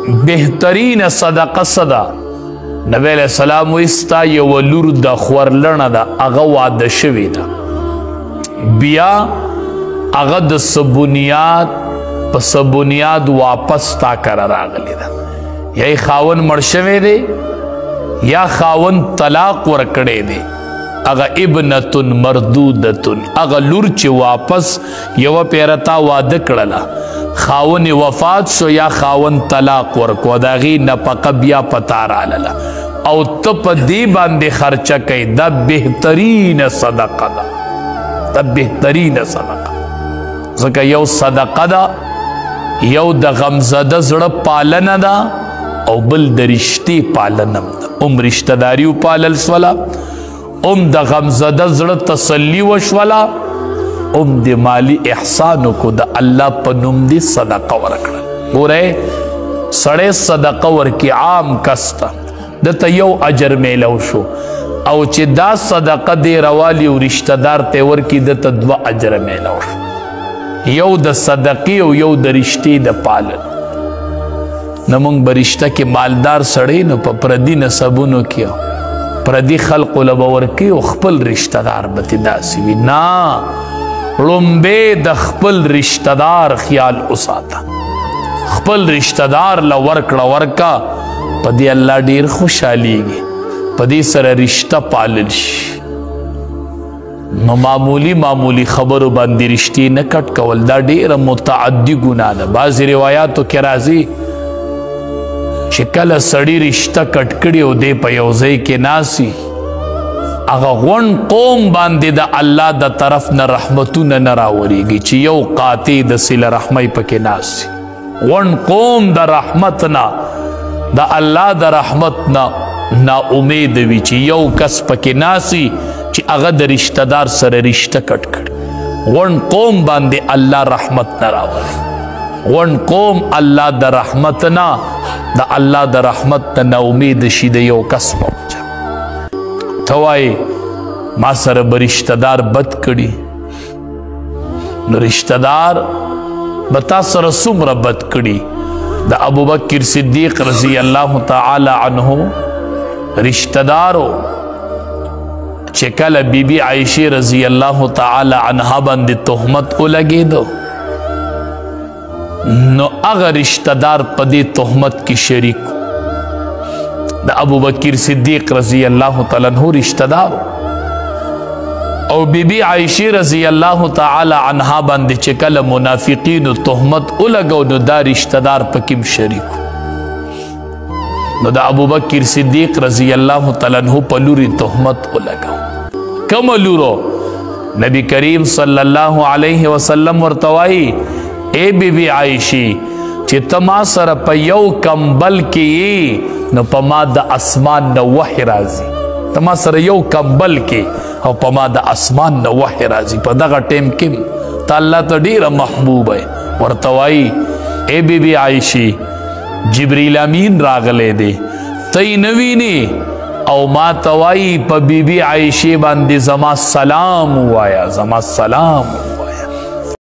بهترین صدقه صدا نبی علیہ السلام وستا یو لور د خورلنه ده هغه واده شوې ده بیا هغه د سبونیاد په سبونیاد واپس تا کره راغلی ده یا خاون مړ شوی دی یا خاون طلاق ورکړی دی هغه ابنتن مردودتن هغه لور چې واپس یوه پیرتا واده کړله خاون وفات شو یا خاون طلاق ورکو د هغې نفقه بیا پتا راغله او ته په دې باندې خرچه کوي دا بهترینه صدقه ده دا بهترینه صدقه ځکه یو صدقه ده یو د غمزده زړه پالنه ده او بل د رشتې پالنه ده رشتهداري وپالل سوله د غمزده زړه تسلی وشوله د مالی احسانو کو د الله په نوم دی صدقه ورکړه ګوره سړی صدقه ورکي عام کس ته دته یو اجر میلو شو او چې دا صدقه دی روالی او رشته دار ته ورکي دته 2 اجر میلو شو یو د صدقې او یو د رشتې د پالن نه موږ به رشته کې مالدار سړی نو په پردي نسبونو کې پردي خلقو له به ورکي او خپل رشته دار به تې داسې وي نه لومبې د خپل رشته دار خیال وساته خپل رشته دار له ورکړه ورکا په دې الله ډیر خوشحالیږي په دې سره رشته پالل شي نو معمولی خبرو باندې رشتې نه کټ کول دا ډیره متعدي ګناه ده بعضې روایاتو کې راځي چې کله سړي رشته کټ کړي او دی په یو ځای کې ناسي هغه غون قوم باندې د الله د طرف نه رحمتونه نه راوریږي چې یو قاطع د صله رحمۍ پکې ناسي غون قوم د رحمت نه د الله د رحمت نه ناامید وي چې یو کس پکې ناسي چې هغه د رشته دار سره رشته کټ کړي غون قوم باندې الله رحمت نه راولي غون قوم الله د رحمت نه د الله د رحمت نه ناامید شي د یو کس په وجه توای ما سره به رشته دار بد کړي نو رشته دار به تا سره څومره بد کړي د ابوبکر صدیق رضی الله تعالی عنه رشته دارو چې کله بیبي عایشه رضی الله تعالی عنها باندې تهمت ولګېدو نو هغه رشته دار په دې تهمت کې شریک د ابوبکر صدیق رضی الله تعالی عنہ رشتہ دار او بیبی عائشہ رضی الله تعالی عنها باندې چې کله منافقین تهمت ولګو نو دا رشتہ دار پکې شریک نو د ابوبکر صدیق رضی الله تعالی عنہ په لوري تهمت ولګو کوم لورو نبی کریم صلی الله علیه وسلم ورتوای اے بیبی عائشہ چې تما سره په یو کمبل کې نو په ما د اسمان نه وحی راځي تما سره یو کمبل کې او په ما د اسمان نه وحی راځي په دغه ټیم کې ته الله ته ډیره محبوب یې ورته وایي اے بیبي عایشې جبریل امین راغلی دی ته یې نه وینې او ما ته وایي په بیبي عایشې باندې زما سلام ووایه زما سلام